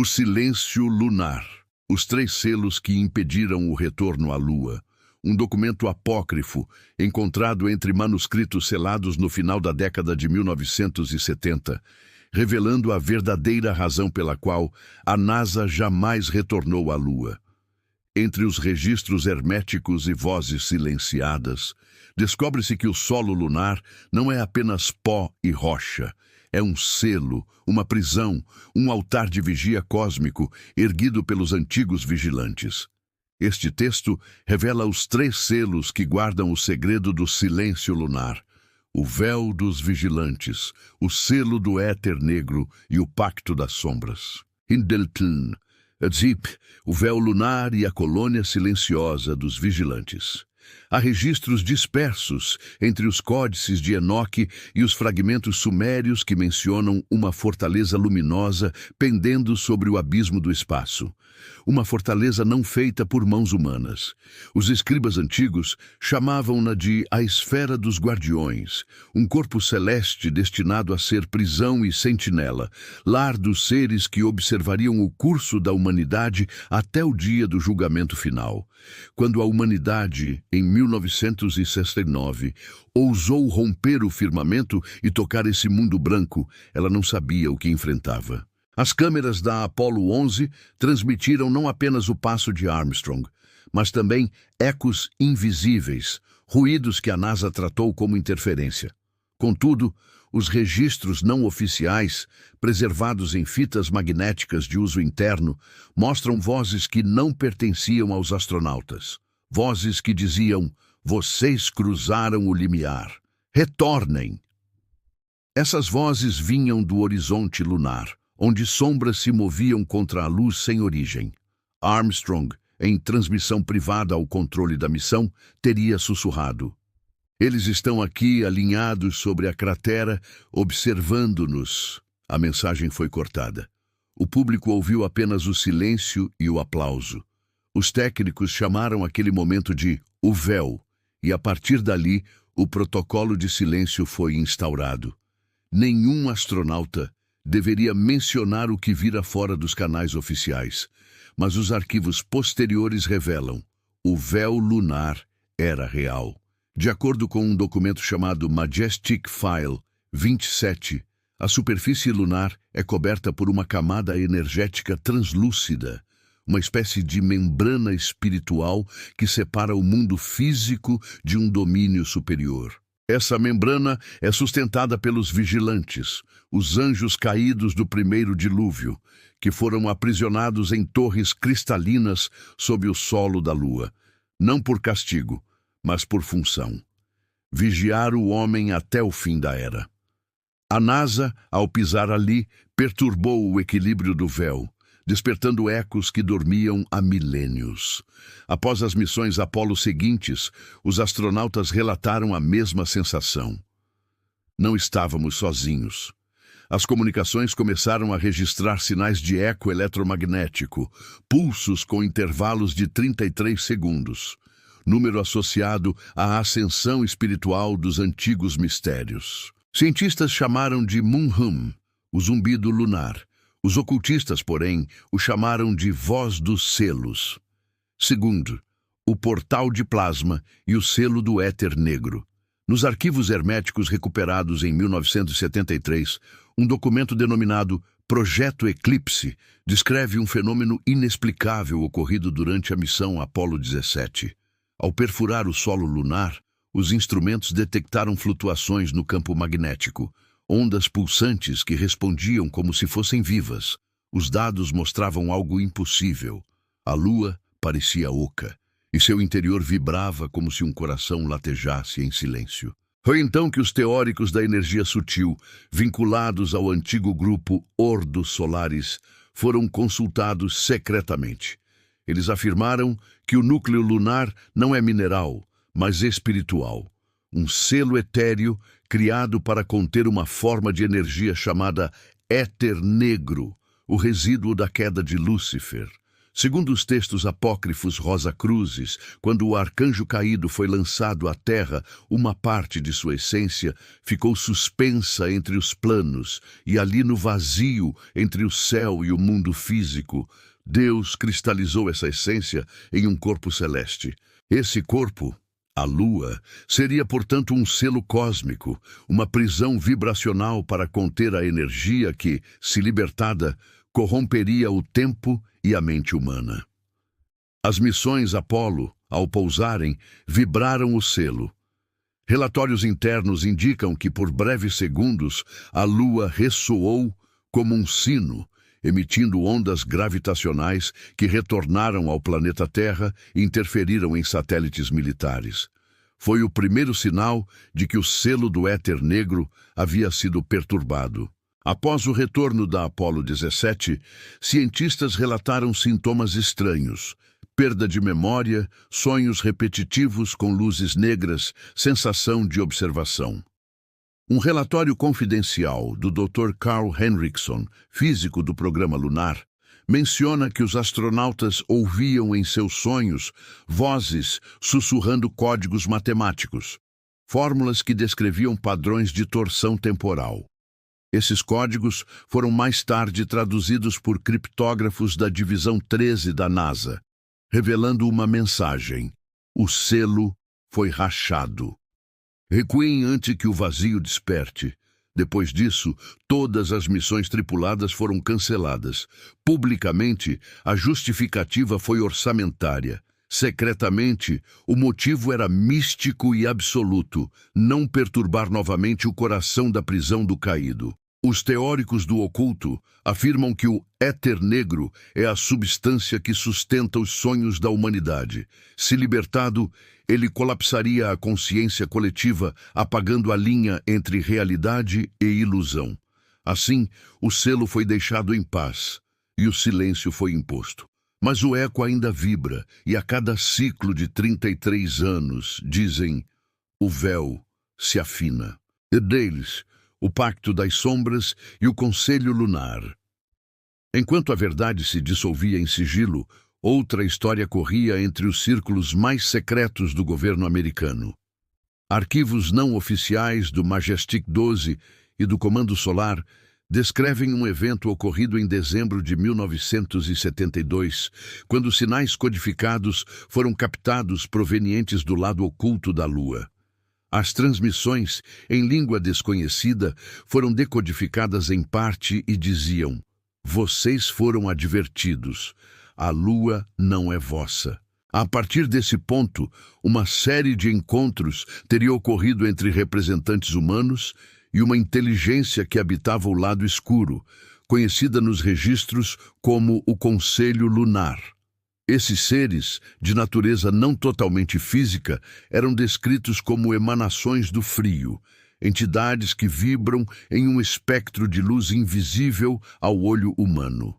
silêncio lunar. Os 3 selos que impediram o retorno à Lua. Um documento apócrifo encontrado entre manuscritos selados no final da década de 1970, revelando a verdadeira razão pela qual a NASA jamais retornou à Lua. Entre os registros herméticos e vozes silenciadas, descobre-se que o solo lunar não é apenas pó e rocha. É um selo, uma prisão, um altar de vigia cósmico erguido pelos antigos vigilantes. Este texto revela os 3 selos que guardam o segredo do silêncio lunar: o véu dos vigilantes, o selo do éter negro e o pacto das sombras. Hindeltln, Zip, o véu lunar e a colônia silenciosa dos vigilantes. Há registros dispersos entre os códices de Enoque e os fragmentos sumérios que mencionam uma fortaleza luminosa pendendo sobre o abismo do espaço. Uma fortaleza não feita por mãos humanas. Os escribas antigos chamavam-na de a Esfera dos Guardiões, um corpo celeste destinado a ser prisão e sentinela, lar dos seres que observariam o curso da humanidade até o dia do julgamento final. Quando a humanidade, em 1969, ousou romper o firmamento e tocar esse mundo branco, ela não sabia o que enfrentava. As câmeras da Apollo 11 transmitiram não apenas o passo de Armstrong, mas também ecos invisíveis, ruídos que a NASA tratou como interferência. Contudo, os registros não oficiais, preservados em fitas magnéticas de uso interno, mostram vozes que não pertenciam aos astronautas. Vozes que diziam: "Vocês cruzaram o limiar. Retornem!" Essas vozes vinham do horizonte lunar, onde sombras se moviam contra a luz sem origem. Armstrong, em transmissão privada ao controle da missão, teria sussurrado: "Eles estão aqui alinhados sobre a cratera, observando-nos." A mensagem foi cortada. O público ouviu apenas o silêncio e o aplauso. Os técnicos chamaram aquele momento de "o véu", e a partir dali, o protocolo de silêncio foi instaurado. Nenhum astronauta deveria mencionar o que vira fora dos canais oficiais, mas os arquivos posteriores revelam: o véu lunar era real. De acordo com um documento chamado Majestic File 27, a superfície lunar é coberta por uma camada energética translúcida, uma espécie de membrana espiritual que separa o mundo físico de um domínio superior. Essa membrana é sustentada pelos vigilantes, os anjos caídos do primeiro dilúvio, que foram aprisionados em torres cristalinas sob o solo da Lua, não por castigo, mas por função: vigiar o homem até o fim da era. A NASA, ao pisar ali, perturbou o equilíbrio do véu, despertando ecos que dormiam há milênios. Após as missões Apollo seguintes, os astronautas relataram a mesma sensação. Não estávamos sozinhos. As comunicações começaram a registrar sinais de eco eletromagnético, pulsos com intervalos de 33 segundos, número associado à ascensão espiritual dos antigos mistérios. Cientistas chamaram de Moon Hum, o zumbido lunar. Os ocultistas, porém, o chamaram de voz dos selos. Segundo, o portal de plasma e o selo do éter negro. Nos arquivos herméticos recuperados em 1973, um documento denominado Projeto Eclipse descreve um fenômeno inexplicável ocorrido durante a missão Apollo 17. Ao perfurar o solo lunar, os instrumentos detectaram flutuações no campo magnético, ondas pulsantes que respondiam como se fossem vivas. Os dados mostravam algo impossível. A Lua parecia oca, e seu interior vibrava como se um coração latejasse em silêncio. Foi então que os teóricos da energia sutil, vinculados ao antigo grupo Ordo Solaris, foram consultados secretamente. Eles afirmaram que o núcleo lunar não é mineral, mas espiritual. Um selo etéreo criado para conter uma forma de energia chamada éter negro, o resíduo da queda de Lúcifer. Segundo os textos apócrifos Rosa-Cruzes, quando o arcanjo caído foi lançado à terra, uma parte de sua essência ficou suspensa entre os planos, e ali no vazio, entre o céu e o mundo físico, Deus cristalizou essa essência em um corpo celeste. Esse corpo, a Lua, seria, portanto, um selo cósmico, uma prisão vibracional para conter a energia que, se libertada, corromperia o tempo e a mente humana. As missões Apolo, ao pousarem, vibraram o selo. Relatórios internos indicam que, por breves segundos, a Lua ressoou como um sino, emitindo ondas gravitacionais que retornaram ao planeta Terra e interferiram em satélites militares. Foi o primeiro sinal de que o selo do éter negro havia sido perturbado. Após o retorno da Apolo 17, cientistas relataram sintomas estranhos: perda de memória, sonhos repetitivos com luzes negras, sensação de observação. Um relatório confidencial do Dr. Carl Henriksson, físico do programa lunar, menciona que os astronautas ouviam em seus sonhos vozes sussurrando códigos matemáticos, fórmulas que descreviam padrões de torção temporal. Esses códigos foram mais tarde traduzidos por criptógrafos da Divisão 13 da NASA, revelando uma mensagem: o selo foi rachado. Recuem antes que o vazio desperte. Depois disso, todas as missões tripuladas foram canceladas. Publicamente, a justificativa foi orçamentária. Secretamente, o motivo era místico e absoluto: não perturbar novamente o coração da prisão do caído. Os teóricos do oculto afirmam que o éter negro é a substância que sustenta os sonhos da humanidade. Se libertado, ele colapsaria a consciência coletiva, apagando a linha entre realidade e ilusão. Assim, o selo foi deixado em paz e o silêncio foi imposto. Mas o eco ainda vibra, e a cada ciclo de 33 anos, dizem, o véu se afina. E deles, o Pacto das Sombras e o Conselho Lunar. Enquanto a verdade se dissolvia em sigilo, outra história corria entre os círculos mais secretos do governo americano. Arquivos não oficiais do Majestic 12 e do Comando Solar descrevem um evento ocorrido em dezembro de 1972, quando sinais codificados foram captados provenientes do lado oculto da Lua. As transmissões, em língua desconhecida, foram decodificadas em parte e diziam: vocês foram advertidos, a Lua não é vossa. A partir desse ponto, uma série de encontros teria ocorrido entre representantes humanos e uma inteligência que habitava o lado escuro, conhecida nos registros como o Conselho Lunar. Esses seres, de natureza não totalmente física, eram descritos como emanações do frio, entidades que vibram em um espectro de luz invisível ao olho humano.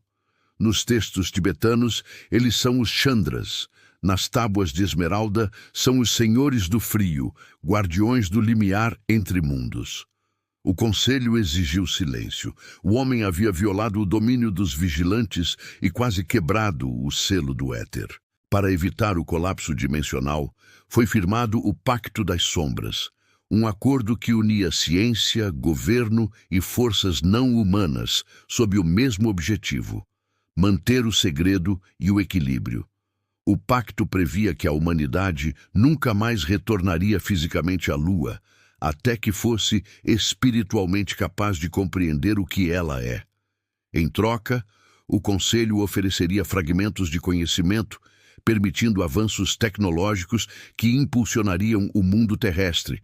Nos textos tibetanos, eles são os Chandras. Nas tábuas de esmeralda, são os senhores do frio, guardiões do limiar entre mundos. O conselho exigiu silêncio. O homem havia violado o domínio dos vigilantes e quase quebrado o selo do éter. Para evitar o colapso dimensional, foi firmado o Pacto das Sombras, um acordo que unia ciência, governo e forças não humanas sob o mesmo objetivo: manter o segredo e o equilíbrio. O pacto previa que a humanidade nunca mais retornaria fisicamente à Lua, até que fosse espiritualmente capaz de compreender o que ela é. Em troca, o Conselho ofereceria fragmentos de conhecimento, permitindo avanços tecnológicos que impulsionariam o mundo terrestre: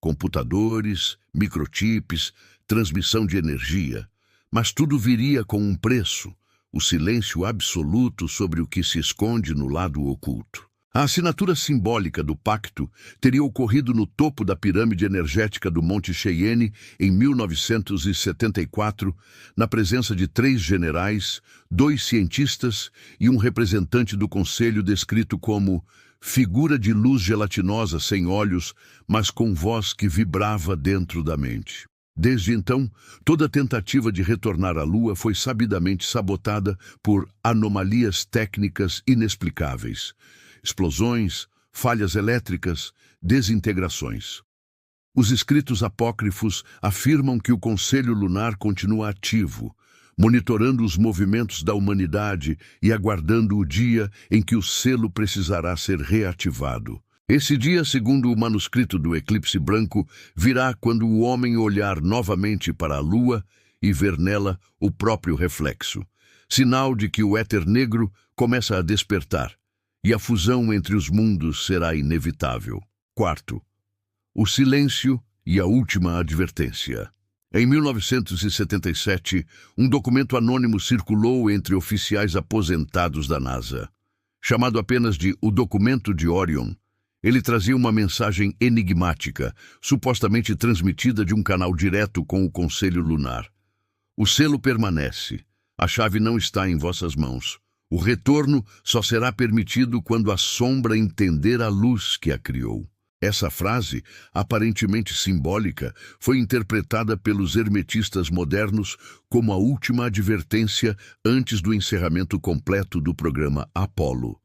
computadores, microchips, transmissão de energia. Mas tudo viria com um preço: o silêncio absoluto sobre o que se esconde no lado oculto. A assinatura simbólica do pacto teria ocorrido no topo da pirâmide energética do Monte Cheyenne em 1974, na presença de 3 generais, 2 cientistas e um representante do conselho descrito como figura de luz gelatinosa sem olhos, mas com voz que vibrava dentro da mente. Desde então, toda tentativa de retornar à Lua foi sabidamente sabotada por anomalias técnicas inexplicáveis. Explosões, falhas elétricas, desintegrações. Os escritos apócrifos afirmam que o Conselho Lunar continua ativo, monitorando os movimentos da humanidade e aguardando o dia em que o selo precisará ser reativado. Esse dia, segundo o manuscrito do Eclipse Branco, virá quando o homem olhar novamente para a Lua e ver nela o próprio reflexo, sinal de que o éter negro começa a despertar, e a fusão entre os mundos será inevitável. Quarto, o silêncio e a última advertência. Em 1977, um documento anônimo circulou entre oficiais aposentados da NASA. Chamado apenas de o Documento de Orion, ele trazia uma mensagem enigmática, supostamente transmitida de um canal direto com o Conselho Lunar. O selo permanece. A chave não está em vossas mãos. O retorno só será permitido quando a sombra entender a luz que a criou. Essa frase, aparentemente simbólica, foi interpretada pelos hermetistas modernos como a última advertência antes do encerramento completo do programa Apollo.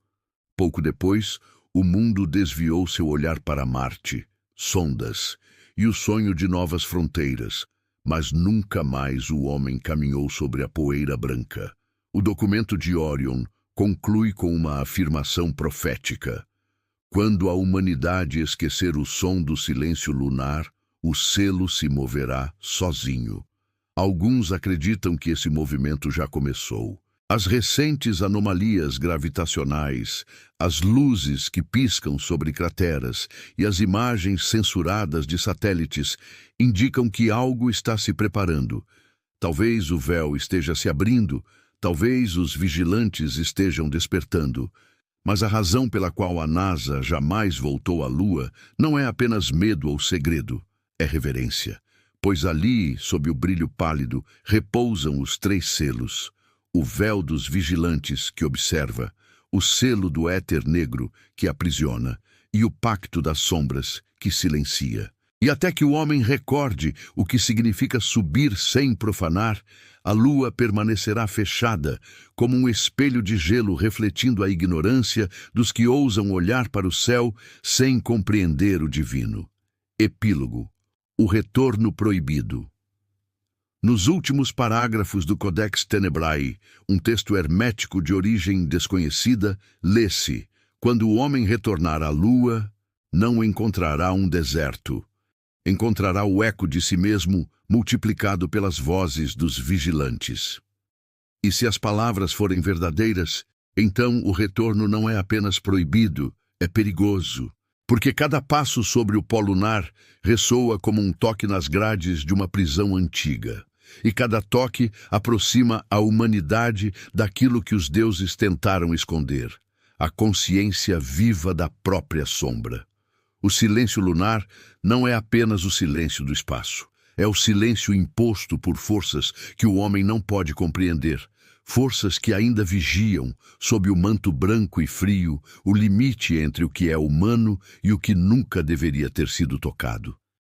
Pouco depois, o mundo desviou seu olhar para Marte, sondas, e o sonho de novas fronteiras, mas nunca mais o homem caminhou sobre a poeira branca. O documento de Orion conclui com uma afirmação profética. Quando a humanidade esquecer o som do silêncio lunar, o selo se moverá sozinho. Alguns acreditam que esse movimento já começou. As recentes anomalias gravitacionais, as luzes que piscam sobre crateras e as imagens censuradas de satélites indicam que algo está se preparando. Talvez o véu esteja se abrindo, talvez os vigilantes estejam despertando. Mas a razão pela qual a NASA jamais voltou à Lua não é apenas medo ou segredo, é reverência. Pois ali, sob o brilho pálido, repousam os 3 selos. O véu dos vigilantes que observa, o selo do éter negro que aprisiona e o pacto das sombras que silencia. E até que o homem recorde o que significa subir sem profanar, a Lua permanecerá fechada, como um espelho de gelo refletindo a ignorância dos que ousam olhar para o céu sem compreender o divino. Epílogo. O retorno proibido. Nos últimos parágrafos do Codex Tenebrae, um texto hermético de origem desconhecida, lê-se: quando o homem retornar à Lua, não encontrará um deserto. Encontrará o eco de si mesmo multiplicado pelas vozes dos vigilantes. E se as palavras forem verdadeiras, então o retorno não é apenas proibido, é perigoso. Porque cada passo sobre o pó lunar ressoa como um toque nas grades de uma prisão antiga. E cada toque aproxima a humanidade daquilo que os deuses tentaram esconder, a consciência viva da própria sombra. O silêncio lunar não é apenas o silêncio do espaço. É o silêncio imposto por forças que o homem não pode compreender. Forças que ainda vigiam, sob o manto branco e frio, o limite entre o que é humano e o que nunca deveria ter sido tocado.